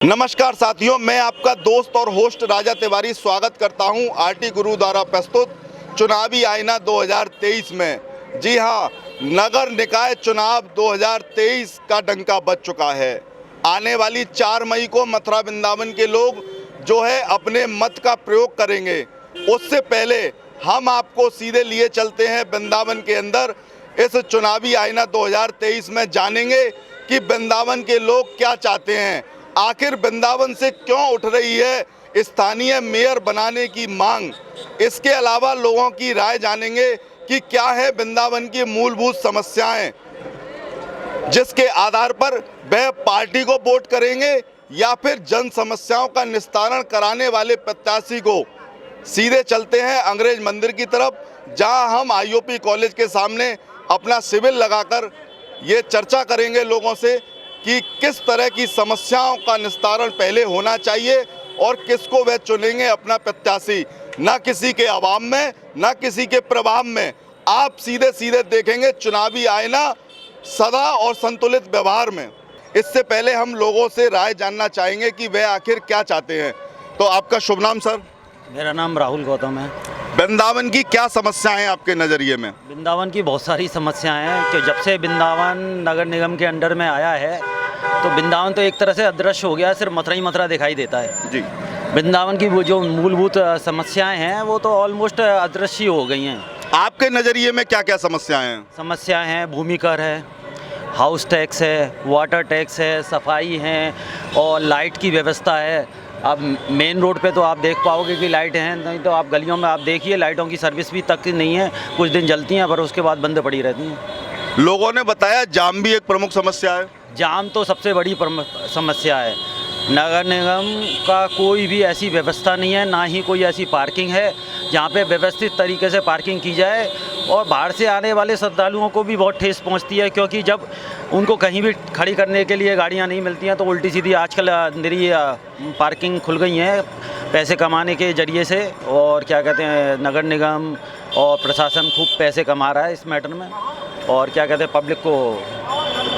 नमस्कार साथियों, मैं आपका दोस्त और होस्ट राजा तिवारी स्वागत करता हूं आरटी गुरु द्वारा प्रस्तुत चुनावी आईना 2023 में। जी हां, नगर निकाय चुनाव 2023 का डंका बज चुका है। आने वाली 4 मई को मथुरा वृंदावन के लोग जो है अपने मत का प्रयोग करेंगे। उससे पहले हम आपको सीधे लिए चलते हैं वृंदावन के अंदर। इस चुनावी आईना 2023 में जानेंगे कि वृंदावन के लोग क्या चाहते हैं, आखिर वृंदावन से क्यों उठ रही है स्थानीय मेयर बनाने की मांग। इसके अलावा लोगों की राय जानेंगे कि क्या है वृंदावन की मूलभूत समस्याएं, जिसके आधार पर वह पार्टी को वोट करेंगे या फिर जन समस्याओं का निस्तारण कराने वाले प्रत्याशी को। सीधे चलते हैं अंग्रेज मंदिर की तरफ, जहां हम आईओपी कॉलेज के सामने अपना शिविर लगाकर ये चर्चा करेंगे लोगों से कि किस तरह की समस्याओं का निस्तारण पहले होना चाहिए और किसको वह चुनेंगे अपना प्रत्याशी। ना किसी के अवाम में, ना किसी के प्रभाव में। आप सीधे सीधे देखेंगे चुनावी आईना सदा और संतुलित व्यवहार में। इससे पहले हम लोगों से राय जानना चाहेंगे कि वह आखिर क्या चाहते हैं। तो आपका शुभ नाम सर? मेरा नाम राहुल गौतम है। वृंदावन की क्या समस्याएं हैं आपके नज़रिए में? वृंदावन की बहुत सारी समस्याएं हैं कि जब से वृंदावन नगर निगम के अंडर में आया है तो वृंदावन तो एक तरह से अदृश्य हो गया, सिर्फ मथुरा ही मथुरा दिखाई देता है जी। वृंदावन की वो जो मूलभूत समस्याएं हैं वो तो ऑलमोस्ट अदृश्य हो गई हैं। आपके नज़रिए में क्या क्या समस्याएं हैं? समस्याएं हैं, भूमि कर है, हाउस टैक्स है, वाटर टैक्स है, सफाई है और लाइट की व्यवस्था है। अब मेन रोड पे तो आप देख पाओगे कि लाइट हैं, नहीं तो आप गलियों में आप देखिए लाइटों की सर्विस भी तक नहीं है। कुछ दिन जलती हैं पर उसके बाद बंद पड़ी रहती हैं। लोगों ने बताया जाम भी एक प्रमुख समस्या है। जाम तो सबसे बड़ी समस्या है। नगर निगम का कोई भी ऐसी व्यवस्था नहीं है, ना ही कोई ऐसी पार्किंग है जहाँ पे व्यवस्थित तरीके से पार्किंग की जाए। और बाहर से आने वाले श्रद्धालुओं को भी बहुत ठेस पहुँचती है, क्योंकि जब उनको कहीं भी खड़ी करने के लिए गाड़ियाँ नहीं मिलती हैं तो उल्टी सीधी आजकल निरी पार्किंग खुल गई हैं पैसे कमाने के जरिए से। और क्या कहते हैं, नगर निगम और प्रशासन खूब पैसे कमा रहा है इस मैटर में, और क्या कहते हैं पब्लिक को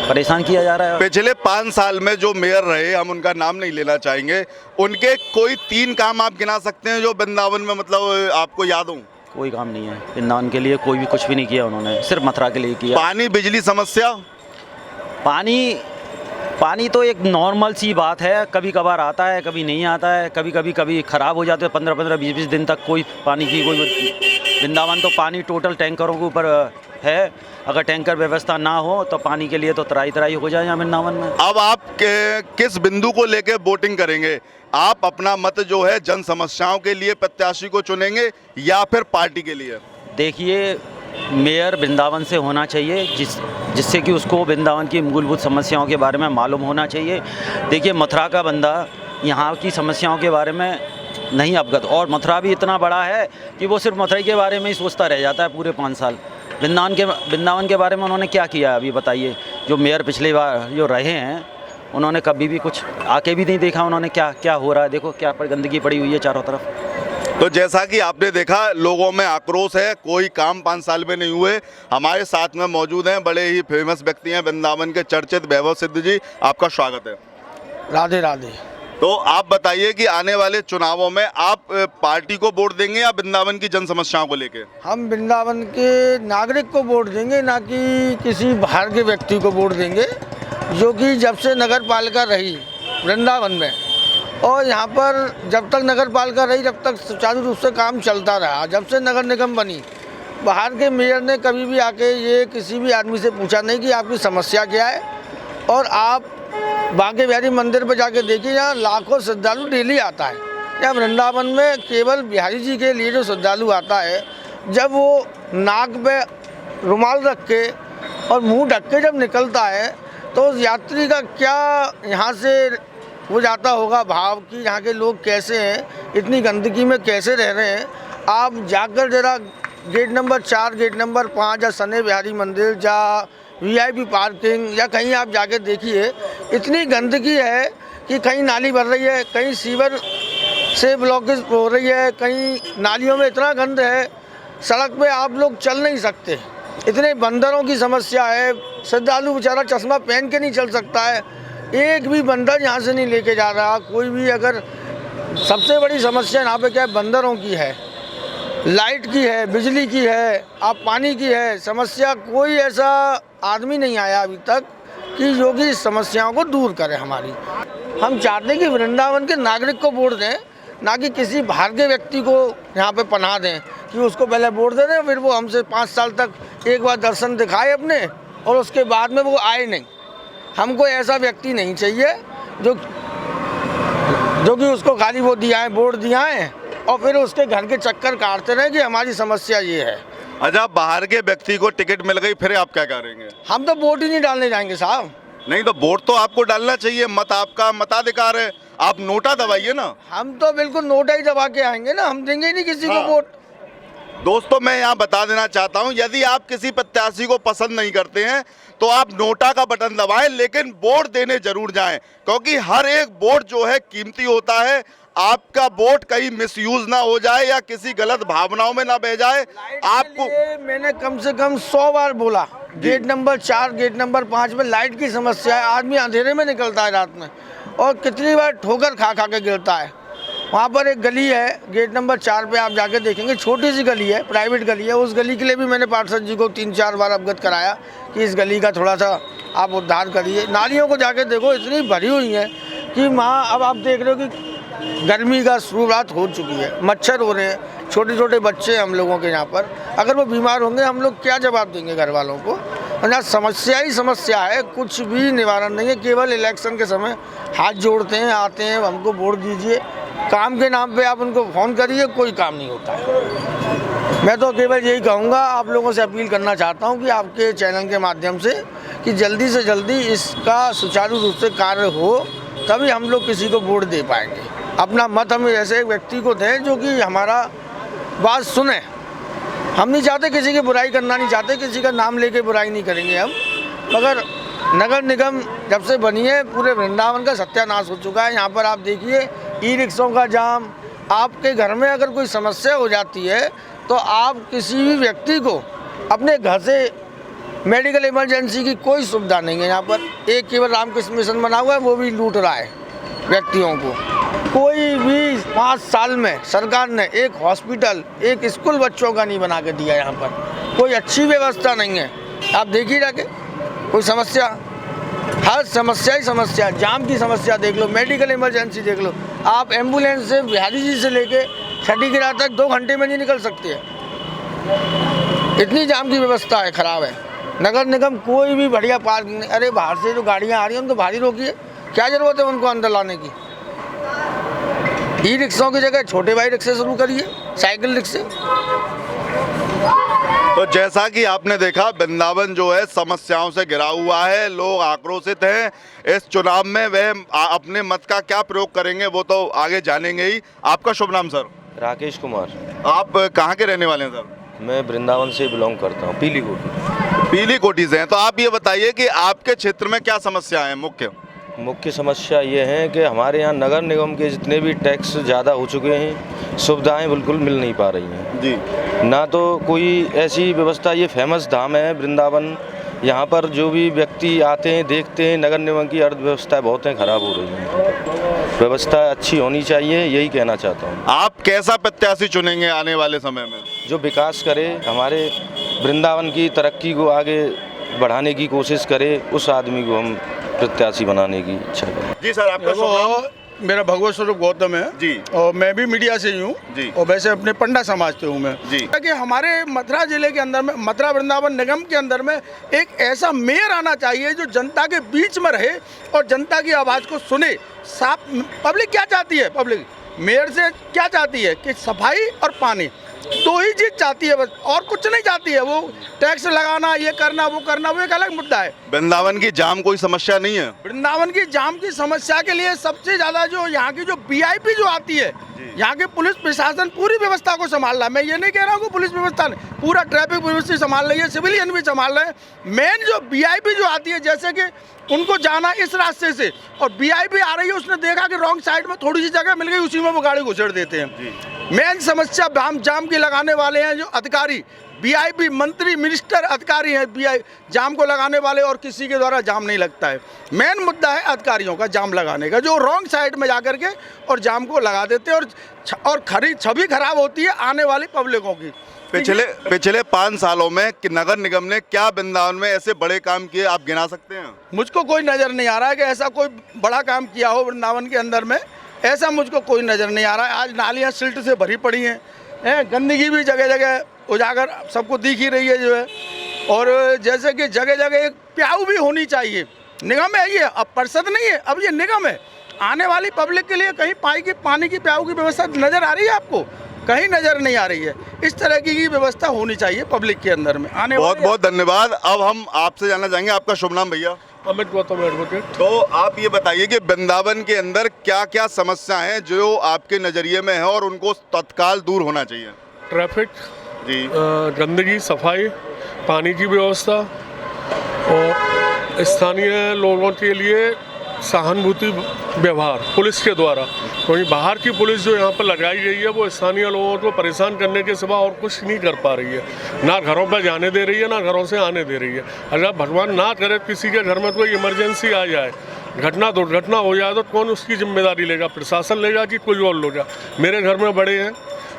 परेशान किया जा रहा है। पिछले 5 साल में जो मेयर रहे, हम उनका नाम नहीं लेना चाहेंगे, उनके कोई 3 काम आप गिना सकते हैं जो वृंदावन में मतलब आपको याद हो? कोई काम नहीं है वृंदावन के लिए, कोई भी कुछ भी नहीं किया उन्होंने, सिर्फ मथुरा के लिए किया। पानी बिजली समस्या? पानी तो एक नॉर्मल सी बात है, कभी कभार आता है कभी नहीं आता है, कभी ख़राब हो जाते हैं 15-15 20-20 दिन तक कोई पानी की कोई। वृंदावन तो पानी टोटल टैंकरों के ऊपर है। अगर टैंकर व्यवस्था ना हो तो पानी के लिए तो तराई हो जाए यहाँ वृंदावन में। अब आप किस बिंदु को लेकर वोटिंग करेंगे? आप अपना मत जो है जन समस्याओं के लिए प्रत्याशी को चुनेंगे या फिर पार्टी के लिए? देखिए, मेयर वृंदावन से होना चाहिए जिससे कि उसको वृंदावन की मूलभूत समस्याओं के बारे में मालूम होना चाहिए। देखिए, मथुरा का बंदा यहाँ की समस्याओं के बारे में नहीं अवगत, और मथुरा भी इतना बड़ा है कि वो सिर्फ मथुरा के बारे में ही सोचता रह जाता है पूरे 5 साल। वृंदावन के बारे में उन्होंने क्या किया अभी बताइए? जो मेयर पिछली बार जो रहे हैं उन्होंने कभी भी कुछ आके भी नहीं देखा उन्होंने क्या क्या हो रहा है। देखो क्या पर गंदगी पड़ी हुई है चारों तरफ। तो जैसा कि आपने देखा, लोगों में आक्रोश है, कोई काम 5 साल में नहीं हुए। हमारे साथ में मौजूद हैं बड़े ही फेमस व्यक्ति हैं वृंदावन के चर्चित वैभव सिद्ध जी। आपका स्वागत है। राधे राधे। तो आप बताइए कि आने वाले चुनावों में आप पार्टी को वोट देंगे या वृंदावन की जन समस्याओं को लेकर? हम वृंदावन के नागरिक को वोट देंगे, ना कि किसी बाहर के व्यक्ति को वोट देंगे, जो कि जब से नगर पालिका रही वृंदावन में, और यहाँ पर जब तक नगर पालिका रही तब तक सुचारू रूप से काम चलता रहा। जब से नगर निगम बनी, बाहर के मेयर ने कभी भी आके ये किसी भी आदमी से पूछा नहीं कि आपकी समस्या क्या है। और आप बांके बिहारी मंदिर पर जाके देखिए, यहाँ लाखों श्रद्धालु डेली आता है। यहाँ वृंदावन में केवल बिहारी जी के लिए जो श्रद्धालु आता है, जब वो नाक पे रुमाल रख के और मुंह ढक के जब निकलता है तो उस यात्री का क्या यहाँ से हो जाता होगा भाव कि यहाँ के लोग कैसे हैं, इतनी गंदगी में कैसे रह रहे हैं। आप जाकर जरा गेट नंबर 4, गेट नंबर 5 या सने बिहारी मंदिर या वीआईपी पार्किंग या कहीं आप जाके देखिए, इतनी गंदगी है कि कहीं नाली भर रही है, कहीं सीवर से ब्लॉकेज हो रही है, कहीं नालियों में इतना गंद है, सड़क पे आप लोग चल नहीं सकते। इतने बंदरों की समस्या है, श्रद्धालु बेचारा चश्मा पहन के नहीं चल सकता है। एक भी बंदर यहाँ से नहीं लेके जा रहा। कोई भी अगर, सबसे बड़ी समस्या यहाँ पे क्या है, बंदरों की है, लाइट की है, बिजली की है, आप पानी की है समस्या। कोई ऐसा आदमी नहीं आया अभी तक कि जो कि इस समस्याओं को दूर करे हमारी। हम चाहते हैं कि वृंदावन के नागरिक को वोट दें, ना कि किसी बाहर के व्यक्ति को यहाँ पे पनाह दें कि उसको पहले वोट दे दें, फिर वो हमसे 5 साल तक एक बार दर्शन दिखाए अपने और उसके बाद में वो आए नहीं। हमको ऐसा व्यक्ति नहीं चाहिए जो कि उसको खाली वो दिया है, वोट दिया है और फिर उसके घर के चक्कर काटते रहे कि हमारी समस्या ये है। अच्छा, बाहर के व्यक्ति को टिकट मिल गई, फिर आप क्या करेंगे? हम तो वोट ही नहीं डालने जाएंगे साहब। नहीं तो वोट तो आपको डालना चाहिए, मत आपका मताधिकार है, आप नोटा दबाइए ना। हम तो बिल्कुल नोटा ही दबा के आएंगे ना, हम देंगे ही नहीं किसी को वोट। दोस्तों, मैं यहाँ बता देना चाहता हूँ, यदि आप किसी प्रत्याशी को पसंद नहीं करते हैं तो आप नोटा का बटन दबाएं, लेकिन वोट देने जरूर जाएं, क्योंकि हर एक वोट जो है कीमती होता है। आपका वोट कहीं मिसयूज ना हो जाए या किसी गलत भावनाओं में ना बह जाए। आपको मैंने कम से कम 100 बार बोला, गेट नंबर 4, गेट नंबर 5 में लाइट की समस्या है। आदमी अंधेरे में निकलता है रात में और कितनी बार ठोकर खा खा के गिरता है। वहाँ पर एक गली है, गेट नंबर 4 पे आप जाके देखेंगे, छोटी सी गली है, प्राइवेट गली है। उस गली के लिए भी मैंने पार्षद जी को 3-4 बार अवगत कराया कि इस गली का थोड़ा सा आप उद्धार करिए। नालियों को जाके देखो, इतनी भरी हुई है कि वहाँ अब आप देख रहे हो कि गर्मी का शुरुआत हो चुकी है, मच्छर हो रहे हैं, छोटे छोटे बच्चे हैं हम लोगों के यहाँ पर। अगर वो बीमार होंगे हम लोग क्या जवाब देंगे घर वालों को? ना समस्या ही समस्या है, कुछ भी निवारण नहीं है। केवल इलेक्शन के समय हाथ जोड़ते हैं, आते हैं, हमको वोट दीजिए, काम के नाम पे आप उनको फ़ोन करिए, कोई काम नहीं होता है। मैं तो केवल यही कहूँगा, आप लोगों से अपील करना चाहता हूँ कि आपके चैनल के माध्यम से कि जल्दी से जल्दी इसका सुचारू रूप से कार्य हो, तभी हम लोग किसी को वोट दे पाएंगे। अपना मत हम ऐसे एक व्यक्ति को दें जो कि हमारा बात सुने। हम नहीं चाहते किसी की बुराई करना, नहीं चाहते किसी का नाम लेके बुराई नहीं करेंगे हम, मगर नगर निगम जब से बनी है पूरे वृंदावन का सत्यानाश हो चुका है। यहाँ पर आप देखिए, ई रिक्शों का जाम, आपके घर में अगर कोई समस्या हो जाती है तो आप किसी भी व्यक्ति को अपने घर से मेडिकल इमरजेंसी की कोई सुविधा नहीं है। यहाँ पर एक केवल रामकृष्ण मिशन बना हुआ है, वो भी लूट रहा है व्यक्तियों को। कोई भी 5 साल में सरकार ने एक हॉस्पिटल, एक स्कूल बच्चों का नहीं बना के दिया। यहाँ पर कोई अच्छी व्यवस्था नहीं है। आप देखिए जाके, कोई समस्या, हर समस्या ही समस्या, जाम की समस्या देख लो, मेडिकल इमरजेंसी देख लो। आप एम्बुलेंस से बिहारी जी से लेके छठीगिरा तक 2 घंटे में नहीं निकल सकते हैं, इतनी जाम की व्यवस्था है, खराब है। नगर निगम कोई भी बढ़िया पार्किंग नहीं। अरे बाहर से जो गाड़ियाँ आ रही हैं उनको बाहर ही रोकिए, क्या जरूरत है उनको अंदर लाने की? ई रिक्शों की जगह छोटे भाई रिक्शे शुरू करिए, साइकिल रिक्शे। तो जैसा कि आपने देखा, वृंदावन जो है समस्याओं से घिरा हुआ है, लोग आक्रोशित हैं। इस चुनाव में वह अपने मत का क्या प्रयोग करेंगे वो तो आगे जानेंगे ही। आपका शुभ नाम सर? राकेश कुमार। आप कहाँ के रहने वाले हैं सर? मैं वृंदावन से बिलोंग करता हूँ, पीली कोठी। पीली कोठी से हैं, तो आप ये बताइए कि आपके क्षेत्र में क्या समस्या है? मुख्य समस्या ये है कि हमारे यहाँ नगर निगम के जितने भी टैक्स ज़्यादा हो चुके हैं, सुविधाएं बिल्कुल मिल नहीं पा रही हैं जी। ना तो कोई ऐसी व्यवस्था, ये फेमस धाम है वृंदावन, यहाँ पर जो भी व्यक्ति आते हैं देखते हैं, नगर निगम की अर्थव्यवस्था बहुत हैं खराब हो रही है। व्यवस्था अच्छी होनी चाहिए, यही कहना चाहता हूँ। आप कैसा प्रत्याशी चुनेंगे आने वाले समय में? जो विकास करे, हमारे वृंदावन की तरक्की को आगे बढ़ाने की कोशिश करे, उस आदमी को हम प्रत्याशी बनाने की इच्छा है। जी सर, आपका शुभ नाम? मेरा भगवत स्वरूप गौतम है जी, और मैं भी मीडिया से ही हूँ जी, और वैसे अपने पंडा समाज से हूँ मैं जी। कि हमारे मथुरा जिले के अंदर में, मथुरा वृंदावन निगम के अंदर में एक ऐसा मेयर आना चाहिए जो जनता के बीच में रहे और जनता की आवाज़ को सुने। साफ पब्लिक क्या चाहती है, पब्लिक मेयर से क्या चाहती है कि सफाई और पानी, 2 ही चीज़ चाहती है बस, और कुछ नहीं चाहती है। वो टैक्स लगाना, ये करना, वो एक अलग मुद्दा है। वृंदावन की जाम कोई समस्या नहीं है? वृंदावन की जाम की समस्या के लिए सबसे ज़्यादा जो यहाँ की जो VIP जो आती है, यहाँ के पुलिस प्रशासन पूरी व्यवस्था को संभाल रहा है। मैं ये नहीं कह रहा हूँ कि पुलिस व्यवस्था नहीं, पूरा ट्रैफिक पुलिस संभाल रही है, सिविलियन भी संभाल रहे हैं। मेन जो VIP जो आती है, जैसे कि उनको जाना इस रास्ते से और VIP आ रही है, उसने देखा कि रॉन्ग साइड में थोड़ी सी जगह मिल गई, उसी में वो गाड़ी घुसेड़ देते हैं। मेन समस्या जाम की लगाने वाले हैं जो अधिकारी, वीआईपी मंत्री मिनिस्टर अधिकारी हैं जाम को लगाने वाले, और किसी के द्वारा जाम नहीं लगता है। मेन मुद्दा है अधिकारियों का जाम लगाने का, जो रॉन्ग साइड में जाकर के और जाम को लगा देते हैं और छवि खराब होती है आने वाली पब्लिकों की। पिछले 5 सालों में कि नगर निगम ने क्या वृंदावन में ऐसे बड़े काम किए, आप गिना सकते हैं? मुझको कोई नज़र नहीं आ रहा है कि ऐसा कोई बड़ा काम किया हो वृंदावन के अंदर में, ऐसा मुझको कोई नज़र नहीं आ रहा है। आज नालियाँ सिल्ट से भरी पड़ी हैं, गंदगी भी जगह जगह उजागर सबको दिख ही रही है जो है। और जैसे कि जगह जगह एक प्याऊ भी होनी चाहिए। निगम है ये, अब परिषद नहीं है, अब ये निगम है। आने वाली पब्लिक के लिए कहीं पानी की प्याऊ की व्यवस्था नज़र आ रही है आपको? कहीं नज़र नहीं आ रही है। इस तरह की व्यवस्था होनी चाहिए पब्लिक के अंदर में आने। बहुत बहुत धन्यवाद। अब हम आपसे जानना चाहेंगे, आपका शुभ नाम भैया? अमित गौतम एडवोकेट। तो आप ये बताइए कि वृंदावन के अंदर क्या क्या समस्या हैं जो आपके नज़रिए में है और उनको तत्काल दूर होना चाहिए? ट्रैफिक जी, गंदगी, सफाई, पानी की व्यवस्था और स्थानीय लोगों के लिए सहानुभूति व्यवहार पुलिस के द्वारा। क्योंकि बाहर की पुलिस जो यहाँ पर लगाई गई है वो स्थानीय लोगों को परेशान करने के सिवा और कुछ नहीं कर पा रही है। ना घरों पर जाने दे रही है, ना घरों से आने दे रही है। अगर भगवान ना करे किसी के घर में कोई इमरजेंसी आ जाए, दुर्घटना हो जाए, तो कौन उसकी जिम्मेदारी लेगा? प्रशासन लेगा कि कोई और लेगा? मेरे घर में बड़े हैं,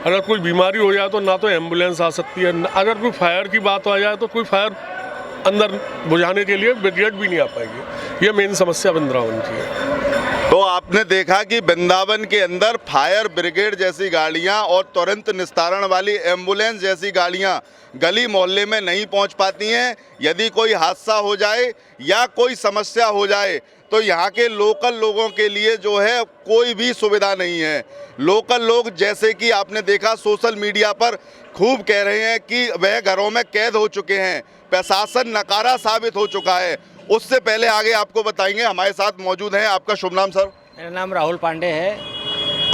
अगर कोई बीमारी हो जाए तो ना तो एम्बुलेंस आ सकती है, अगर कोई फायर की बात आ जाए तो कोई फायर अंदर बुझाने के लिए ब्रिगेड भी नहीं आ पाएगी। ये मेन समस्या वृंदावन की है। तो आपने देखा कि वृंदावन के अंदर फायर ब्रिगेड जैसी गाड़ियां और तुरंत निस्तारण वाली एम्बुलेंस जैसी गाड़ियां गली मोहल्ले में नहीं पहुंच पाती हैं। यदि कोई हादसा हो जाए या कोई समस्या हो जाए तो यहाँ के लोकल लोगों के लिए जो है कोई भी सुविधा नहीं है। लोकल लोग, जैसे कि आपने देखा सोशल मीडिया पर खूब कह रहे हैं कि वह घरों में कैद हो चुके हैं, प्रशासन नकारा साबित हो चुका है। उससे पहले आगे आपको बताएंगे, हमारे साथ मौजूद हैं। आपका शुभ नाम सर? मेरा नाम राहुल पांडे है।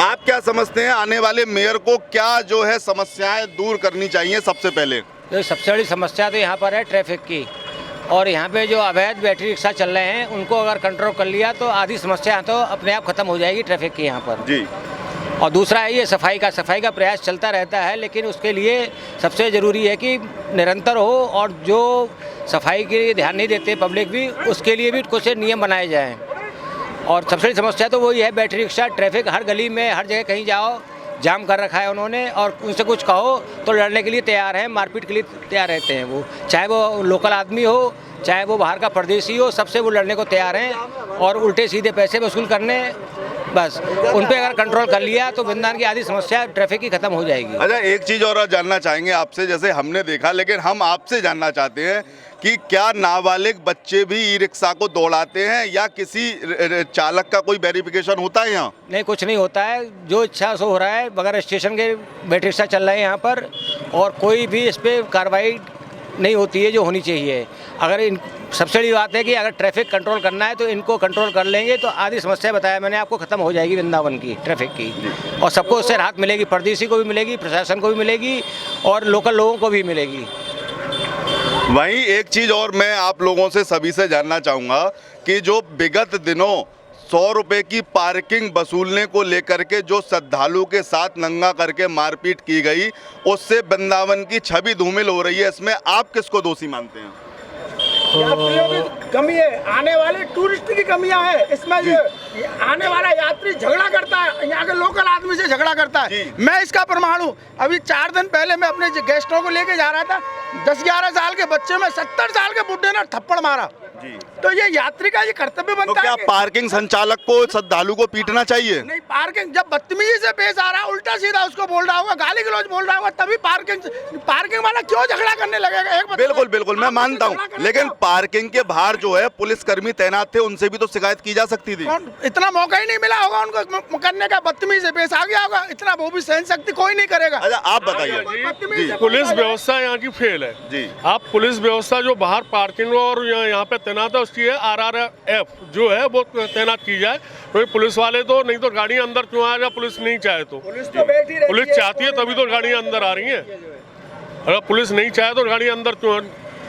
आप क्या समझते हैं आने वाले मेयर को क्या जो है समस्याएं दूर करनी चाहिए? सबसे पहले जो सबसे बड़ी समस्या तो यहाँ पर है ट्रैफिक की, और यहाँ पे जो अवैध बैटरी रिक्शा चल रहे हैं उनको अगर कंट्रोल कर लिया तो आधी समस्या तो अपने आप खत्म हो जाएगी ट्रैफिक की यहाँ पर जी। और दूसरा है ये सफाई का प्रयास चलता रहता है, लेकिन उसके लिए सबसे ज़रूरी है कि निरंतर हो, और जो सफाई के लिए ध्यान नहीं देते पब्लिक भी, उसके लिए भी कुछ नियम बनाए जाएँ। और सबसे बड़ी समस्या तो वही है बैटरी रिक्शा, ट्रैफिक हर गली में हर जगह कहीं जाओ जाम कर रखा है उन्होंने, और उनसे कुछ कहो तो लड़ने के लिए तैयार हैं, मारपीट के लिए तैयार रहते हैं वो, चाहे वो लोकल आदमी हो चाहे वो बाहर का परदेसी हो, सबसे वो लड़ने को तैयार हैं और उल्टे सीधे पैसे वसूल करने। बस उन पे अगर कंट्रोल कर लिया तो वृंदावन की आधी समस्या ट्रैफिक की खत्म हो जाएगी। अच्छा, एक चीज़ और जानना चाहेंगे आपसे, जैसे हमने देखा, लेकिन हम आपसे जानना चाहते हैं कि क्या नाबालिग बच्चे भी ई रिक्शा को दौड़ाते हैं या किसी चालक का कोई वेरिफिकेशन होता है यहाँ? नहीं, कुछ नहीं होता है, जो इच्छा सो हो रहा है। बगैर स्टेशन के बैटरी रिक्शा चल रहे हैं यहाँ पर, और कोई भी इस पर कार्रवाई नहीं होती है जो होनी चाहिए। अगर इन सबसे बड़ी बात है कि अगर ट्रैफिक कंट्रोल करना है तो इनको कंट्रोल कर लेंगे तो आधी समस्या बताया मैंने आपको खत्म हो जाएगी वृंदावन की ट्रैफिक की, और सबको उससे राहत मिलेगी, परदेसी को भी मिलेगी, प्रशासन को भी मिलेगी और लोकल लोगों को भी मिलेगी। वहीं एक चीज़ और मैं आप लोगों से सभी से जानना चाहूँगा कि जो विगत दिनों 100 रुपये की पार्किंग वसूलने को लेकर के जो श्रद्धालु के साथ नंगा करके मारपीट की गई, उससे वृंदावन की छवि धूमिल हो रही है। इसमें आप किसको दोषी मानते हैं? यात्रियों की कमी है, आने वाले टूरिस्ट की कमियां है इसमें। ये आने वाला यात्री झगड़ा करता है, यहाँ के लोकल आदमी से झगड़ा करता है। मैं इसका प्रमाण हूँ। अभी 4 दिन पहले मैं अपने गेस्टों को लेके जा रहा था, 10-11 साल के बच्चे में 70 साल के बुढ़े ने थप्पड़ मारा। तो ये यात्री का ये कर्तव्य बनता है। तो क्या पार्किंग संचालक को श्रद्धालु को पीटना चाहिए? नहीं, पार्किंग जब बदतमीजी से पेश आ रहा है, उल्टा सीधा उसको बोल रहा होगा, गाली गलौज बोल रहा होगा, तभी पार्किंग वाला क्यों झगड़ा करने लगेगा? बिल्कुल बिल्कुल, मैं मानता हूँ, लेकिन पार्किंग के बाहर जो है पुलिसकर्मी तैनात थे, उनसे भी तो शिकायत की जा सकती थी। इतना मौका ही नहीं मिला होगा उनको करने का, बदतमीजी से पेश आ गया होगा, इतना वो भी सहन शक्ति कोई नहीं करेगा। अच्छा, आप बताइए। पुलिस व्यवस्था यहाँ की फेल है जी। आप पुलिस व्यवस्था जो बाहर पार्किंग और यहाँ पे तैनात है उसकी है RRF जो है वो तैनात की जाए। तो पुलिस वाले तो नहीं तो गाड़ियाँ अंदर क्यों आ जाए? पुलिस नहीं चाहे तो, पुलिस चाहती है तभी तो गाड़ियाँ अंदर आ रही हैं। अगर पुलिस नहीं चाहे तो गाड़ियाँ अंदर क्यों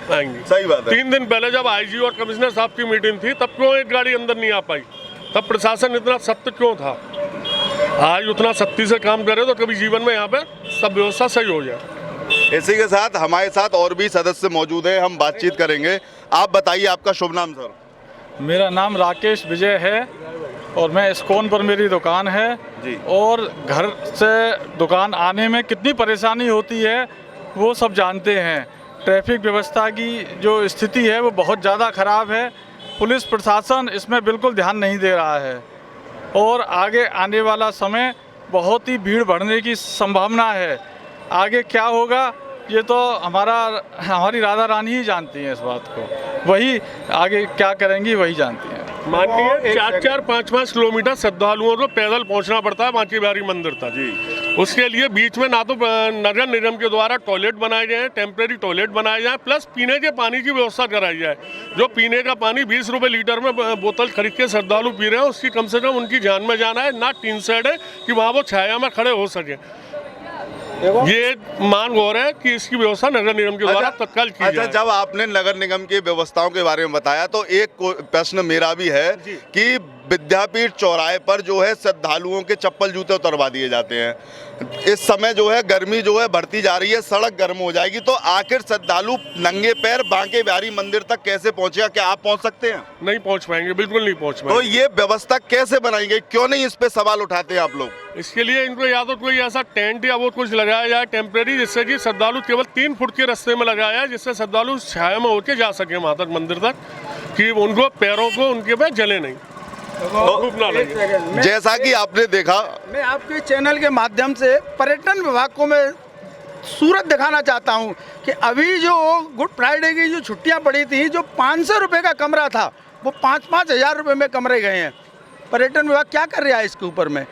आएंगी? सही बात है। 3 दिन पहले जब IG और कमिश्नर साहब की मीटिंग थी तब क्यों एक गाड़ी अंदर नहीं आ पाई? तब प्रशासन इतना सख्त क्यों था? आज उतना सख्ती से काम करे तो कभी जीवन में यहाँ पे सब व्यवस्था सही हो जाए। इसी के साथ हमारे साथ और भी सदस्य मौजूद हैं, हम बातचीत करेंगे। आप बताइए आपका शुभ नाम सर। मेरा नाम राकेश विजय है और मैं इस्कॉन पर मेरी दुकान है जी। और घर से दुकान आने में कितनी परेशानी होती है वो सब जानते हैं। ट्रैफिक व्यवस्था की जो स्थिति है वो बहुत ज़्यादा ख़राब है। पुलिस प्रशासन इसमें बिल्कुल ध्यान नहीं दे रहा है और आगे आने वाला समय बहुत ही भीड़ बढ़ने की संभावना है। आगे क्या होगा ये तो हमारी राधा रानी ही जानती हैं इस बात को, वही आगे क्या करेंगी वही जानती हैं। माननीय 4-5 किलोमीटर श्रद्धालुओं को पैदल पहुंचना पड़ता है बांके बिहारी मंदिर तक जी। उसके लिए बीच में ना तो नगर निगम के द्वारा टॉयलेट बनाए जाए, टेम्परेरी टॉयलेट बनाए जाए, प्लस पीने के पानी की व्यवस्था कराई जाए। जो पीने का पानी 20 रुपये लीटर में बोतल खरीद के श्रद्धालु पी रहे हैं, उसकी कम से कम उनकी जान में जाना है। ना टीन शेड है कि वहाँ वो छाया में खड़े हो सके। ये मांग हो रहा है कि इसकी व्यवस्था नगर निगम के द्वारा तत्काल की जाए। जब आपने नगर निगम की व्यवस्थाओं के बारे में बताया तो एक प्रश्न मेरा भी है कि विद्यापीठ चौराहे पर जो है श्रद्धालुओं के चप्पल जूते उतरवा दिए जाते हैं। इस समय जो है गर्मी जो है बढ़ती जा रही है, सड़क गर्म हो जाएगी, तो आखिर श्रद्धालु नंगे पैर बांके बिहारी मंदिर तक कैसे पहुंचेगा? क्या आप पहुंच सकते हैं? नहीं पहुंच पाएंगे, बिल्कुल नहीं पहुंच पाएंगे। तो ये व्यवस्था कैसे बनाएंगे? क्यों नहीं इस पे सवाल उठाते हैं आप लोग? इसके लिए इनको या तो कोई ऐसा टेंट या वो कुछ लगाया जाए टेम्परेरी, जिससे कि श्रद्धालु केवल 3 फुट के रास्ते में लगाया जाए, जिससे श्रद्धालु छाया में होकर जा सके वहाँ तक मंदिर तक, कि उनको पैरों को उनके पे जले नहीं, धूप ना लगे। जैसा कि आपने देखा, मैं आपके चैनल के माध्यम से पर्यटन विभाग को मैं सूरत दिखाना चाहता हूं कि अभी जो गुड फ्राइडे की जो छुट्टियां पड़ी थी, जो 500 रुपये का कमरा था वो 5-5 हज़ार रुपये में कमरे गए हैं। पर्यटन विभाग क्या कर रहा है इसके ऊपर में?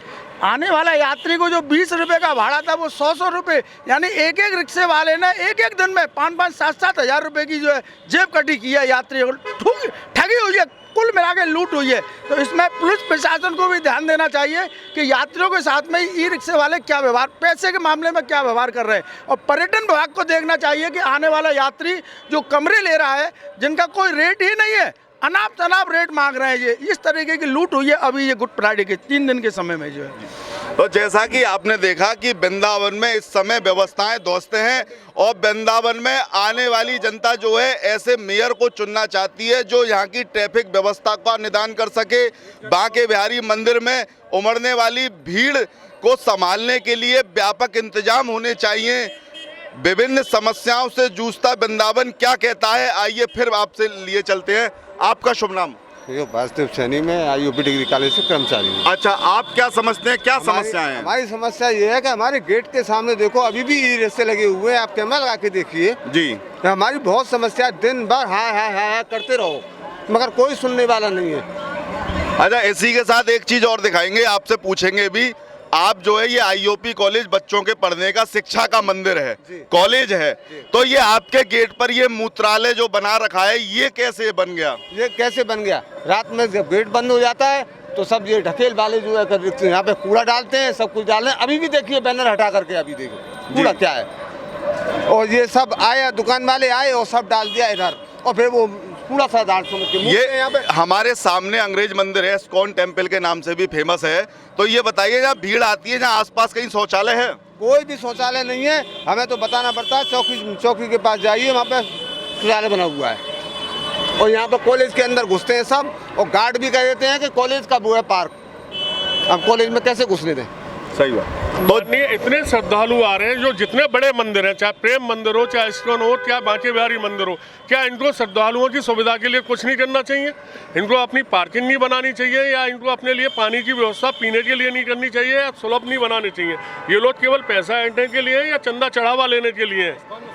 आने वाला यात्री को जो 20 रुपये का भाड़ा था वो 100 रुपये, यानी एक रिक्शे वाले ने एक दिन में 5-5, 7-7 हज़ार रुपये की जो है जेब कटी की है, यात्री ठगी हुई है, कुल मिला के लूट हुई है। तो इसमें पुलिस प्रशासन को भी ध्यान देना चाहिए कि यात्रियों के साथ में ई रिक्शे वाले क्या व्यवहार, पैसे के मामले में क्या व्यवहार कर रहे हैं। और पर्यटन विभाग को देखना चाहिए कि आने वाला यात्री जो कमरे ले रहा है, जिनका कोई रेट ही नहीं है, अनाप शनाप रेट मांग रहे हैं, ये इस तरीके की लूट हुई है अभी ये गुड फ्राइडे के 3 दिन के समय में जो है। तो जैसा कि आपने देखा कि वृंदावन में इस समय व्यवस्थाएं ध्वस्त हैं और वृंदावन में आने वाली जनता जो है ऐसे मेयर को चुनना चाहती है जो यहाँ की ट्रैफिक व्यवस्था का निदान कर सके। बांके बिहारी मंदिर में उमड़ने वाली भीड़ को संभालने के लिए व्यापक इंतजाम होने चाहिए। विभिन्न समस्याओं से जूझता वृंदावन क्या कहता है, आइए फिर आपसे लिए चलते हैं। आपका शुभ नाम? वासुदेव सैनी में IUP डिग्री कॉलेज से कर्मचारी हूँ। अच्छा, आप क्या समझते हैं, क्या समस्याएं हैं? हमारी समस्या ये है कि हमारे गेट के सामने देखो अभी भी ई रिक्शे लगे हुए हैं, आप कैमरा लगा के देखिए जी। हमारी बहुत समस्या, दिन भर हाय हाय हाय करते रहो मगर कोई सुनने वाला नहीं है। अच्छा, इसी के साथ एक चीज और दिखाएंगे, आपसे पूछेंगे भी। आप जो है ये IUP कॉलेज बच्चों के पढ़ने का शिक्षा का मंदिर है, कॉलेज है, तो ये आपके गेट पर ये मूत्रालय जो बना रखा है ये कैसे बन गया? ये कैसे बन गया? रात में जब गेट बंद हो जाता है तो सब ये ढकेल वाले जो है यहाँ पे कूड़ा डालते हैं, सब कुछ डाल रहे हैं। अभी भी देखिए बैनर हटा करके, अभी देखो कूड़ा क्या है। और ये सब आया, दुकान वाले आए और सब डाल दिया इधर, और फिर वो पूरा सा डाल के ये यहाँ पे हमारे सामने अंग्रेज मंदिर है, इस्कॉन टेम्पल के नाम से भी फेमस है। तो ये बताइए, जहाँ भीड़ आती है, जहाँ आसपास कहीं शौचालय है? कोई भी शौचालय नहीं है, हमें तो बताना पड़ता है। चौकी के पास जाइए, वहाँ पे शौचालय बना हुआ है और यहाँ पे कॉलेज के अंदर घुसते हैं सब, और गार्ड भी कह देते हैं कि कॉलेज का वो है पार्क। अब कॉलेज में कैसे घुसने दें? सही बात। तो इतने श्रद्धालु आ रहे हैं, जो जितने बड़े मंदिर हैं, चाहे प्रेम मंदिर हो, चाहे इस्कॉन हो, चाहे बांके बिहारी मंदिर हो, क्या इनको श्रद्धालुओं की सुविधा के लिए कुछ नहीं करना चाहिए? इनको अपनी पार्किंग नहीं बनानी चाहिए, या इनको अपने लिए पानी की व्यवस्था पीने के लिए नहीं करनी चाहिए, या सुलभ नहीं बनानी चाहिए? ये लोग केवल पैसा ऐंठने के लिए या चंदा चढ़ावा लेने के लिए?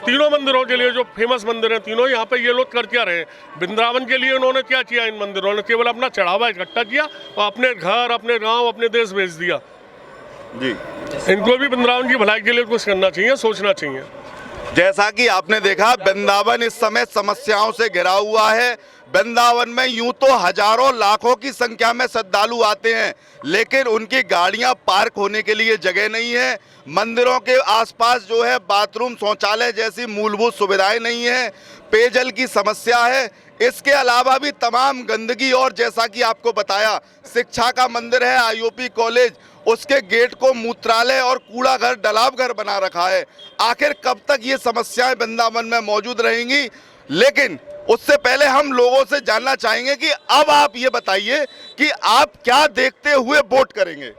तीनों मंदिरों के लिए जो फेमस मंदिर हैं तीनों, यहाँ पे ये लोग कर क्या रहे? वृंदावन के लिए उन्होंने क्या किया? इन मंदिरों ने केवल अपना चढ़ावा इकट्ठा किया और अपने घर, अपने गाँव, अपने देश भेज दिया जी। इनको भी वृंदावन की भलाई के लिए कुछ करना चाहिए, सोचना चाहिए। जैसा कि आपने देखा, वृंदावन इस समय समस्याओं से घिरा हुआ है। वृंदावन में यूं तो हजारों लाखों की संख्या में श्रद्धालु आते हैं, लेकिन उनकी गाड़ियां पार्क होने के लिए जगह नहीं है। मंदिरों के आसपास जो है बाथरूम, शौचालय जैसी मूलभूत सुविधाएं नहीं है। पेयजल की समस्या है। इसके अलावा भी तमाम गंदगी, और जैसा कि आपको बताया शिक्षा का मंदिर है IUP कॉलेज, उसके गेट को मूत्रालय और कूड़ा घर, डलाव घर बना रखा है। आखिर कब तक ये समस्याएं वृंदावन में मौजूद रहेंगी? लेकिन उससे पहले हम लोगों से जानना चाहेंगे कि अब आप ये बताइए कि आप क्या देखते हुए वोट करेंगे?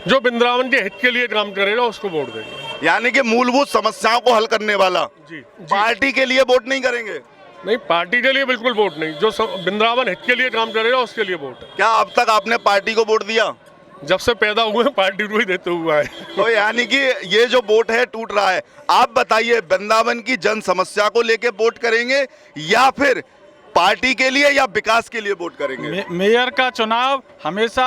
जो वृंदावन के हित के लिए काम करेगा उसको वोट देंगे। यानी कि मूलभूत समस्याओं को हल करने वाला। जी, पार्टी के लिए वोट नहीं करेंगे? नहीं, पार्टी के लिए बिल्कुल वोट नहीं। जो वृंदावन हित के लिए काम करेगा उसके लिए वोट है। क्या अब तक आपने पार्टी को वोट दिया? जब से पैदा हुए पार्टी को ही देते हुआ है। तो यानी कि ये जो वोट है टूट रहा है। आप बताइए, वृंदावन की जन समस्या को लेके वोट करेंगे या फिर पार्टी के लिए या विकास के लिए वोट करेंगे? मेयर का चुनाव हमेशा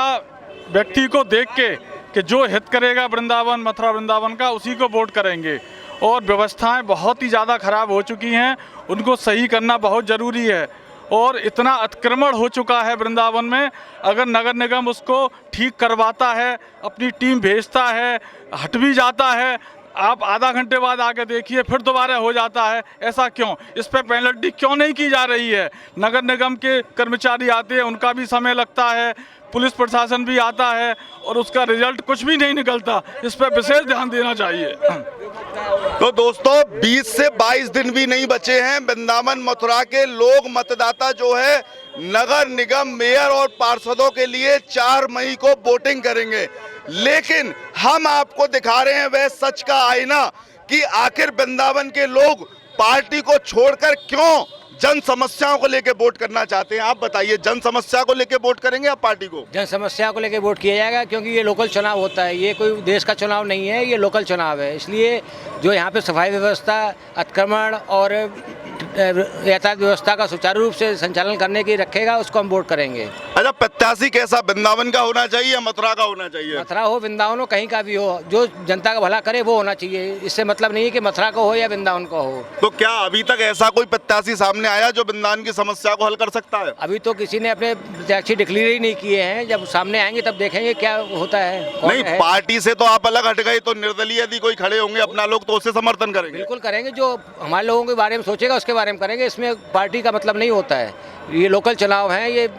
व्यक्ति को देख के कि जो हित करेगा वृंदावन, मथुरा वृंदावन का, उसी को वोट करेंगे। और व्यवस्थाएं बहुत ही ज़्यादा खराब हो चुकी हैं, उनको सही करना बहुत ज़रूरी है। और इतना अतिक्रमण हो चुका है वृंदावन में, अगर नगर निगम उसको ठीक करवाता है, अपनी टीम भेजता है, हट भी जाता है, आप आधा घंटे बाद आके देखिए फिर दोबारा हो जाता है। ऐसा क्यों? इस पर पेनल्टी क्यों नहीं की जा रही है? नगर निगम के कर्मचारी आते हैं, उनका भी समय लगता है, पुलिस प्रशासन भी आता है और उसका रिजल्ट कुछ भी नहीं निकलता। इस पर विशेष ध्यान देना चाहिए। तो दोस्तों, 20 से 22 दिन भी नहीं बचे हैं। वृंदावन मथुरा के लोग, मतदाता जो है, नगर निगम, मेयर और पार्षदों के लिए 4 मई को वोटिंग करेंगे। लेकिन हम आपको दिखा रहे हैं वह सच का आईना कि आखिर वृंदावन के लोग पार्टी को छोड़कर क्यों जन समस्याओं को लेकर वोट करना चाहते हैं। आप बताइए, जन समस्या को लेकर वोट करेंगे या पार्टी को? जन समस्या को लेकर वोट किया जाएगा, क्योंकि ये लोकल चुनाव होता है, ये कोई देश का चुनाव नहीं है, ये लोकल चुनाव है। इसलिए जो यहाँ पे सफाई व्यवस्था, अतिक्रमण और यातायात व्यवस्था का सुचारू रूप से संचालन करने की रखेगा, उसको हम वोट करेंगे। अच्छा, प्रत्याशी कैसा, वृंदावन का होना चाहिए या मथुरा का होना चाहिए? मथुरा हो, वृंदावन हो, कहीं का भी हो, जो जनता का भला करे वो होना चाहिए। इससे मतलब नहीं है कि मथुरा का हो या वृंदावन का हो। तो क्या अभी तक ऐसा कोई प्रत्याशी सामने आया जो वृंदावन की समस्या को हल कर सकता है? अभी तो किसी ने अपने प्रत्याशी डिक्लेयर ही नहीं किए हैं। जब सामने आएंगे तब देखेंगे क्या होता है। नहीं, पार्टी से तो आप अलग हट गए, तो निर्दलीय यदि कोई खड़े होंगे अपना लोग, तो उसे समर्थन करेंगे? बिल्कुल करेंगे, जो हमारे लोगों के बारे में सोचेगा उसके बारे में करेंगे। इसमें पार्टी का मतलब नहीं होता है। ये लोकल चुनाव है, ये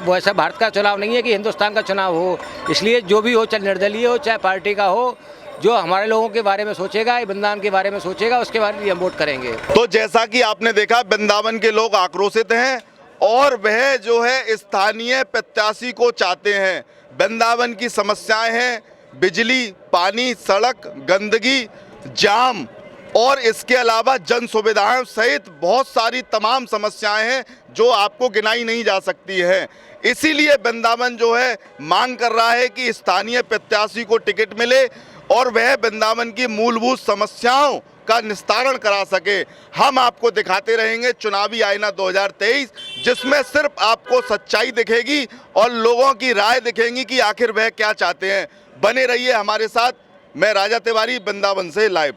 वो ऐसा भारत का चुनाव नहीं है कि हिंदुस्तान का चुनाव हो। इसलिए जो भी हो, चाहे निर्दलीय हो चाहे पार्टी का हो, जो हमारे लोगों के बारे में सोचेगा, वृंदावन के बारे में सोचेगा, उसके बारे में हम वोट करेंगे। तो जैसा कि आपने देखा, वृंदावन के लोग आक्रोशित हैं और वह जो है स्थानीय प्रत्याशी को चाहते हैं। वृंदावन की समस्याएं हैं बिजली, पानी, सड़क, गंदगी, जाम और इसके अलावा जन सुविधाएं सहित बहुत सारी तमाम समस्याएं हैं जो आपको गिनाई नहीं जा सकती है। इसीलिए वृंदावन जो है मांग कर रहा है कि स्थानीय प्रत्याशी को टिकट मिले और वह वृंदावन की मूलभूत समस्याओं का निस्तारण करा सके। हम आपको दिखाते रहेंगे चुनावी आईना 2023, जिसमें सिर्फ आपको सच्चाई दिखेगी और लोगों की राय दिखेंगी कि आखिर वह क्या चाहते हैं। बने रहिए हमारे साथ। मैं राजा तिवारी, वृंदावन से लाइव।